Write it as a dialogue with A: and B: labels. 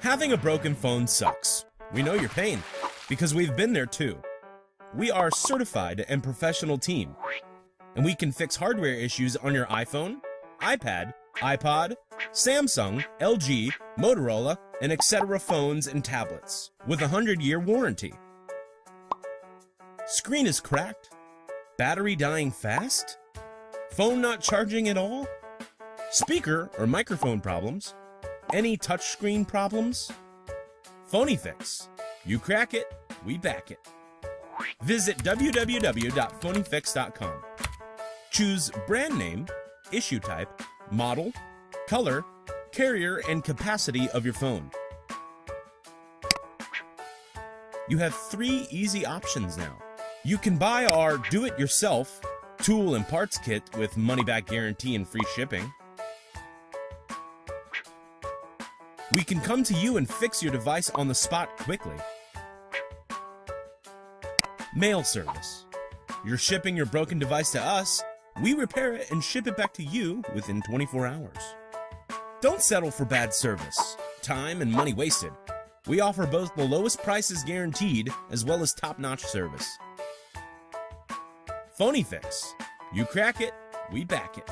A: Having a broken phone sucks. We know your pain, because we've been there too. We are a certified and professional team, and we can fix hardware issues on your iPhone, iPad, iPod, Samsung, LG, Motorola, and etc. phones and tablets, with a 100-year warranty. Screen is cracked? Battery dying fast? Phone not charging at all? Speaker or microphone problems? Any touchscreen problems? PhonkyFix. You crack it, we back it. Visit www.phonkyfix.com. Choose brand name, issue type, model, color, carrier, and capacity of your phone. You have 3 easy options now. You can buy our do-it-yourself tool and parts kit with money-back guarantee and free shipping. We can come to you and fix your device on the spot quickly. Mail service. You're shipping your broken device to us, we repair it and ship it back to you within 24 hours. Don't settle for bad service, time, and money wasted. We offer both the lowest prices guaranteed as well as top-notch service. PhonkyFix. You crack it, we back it.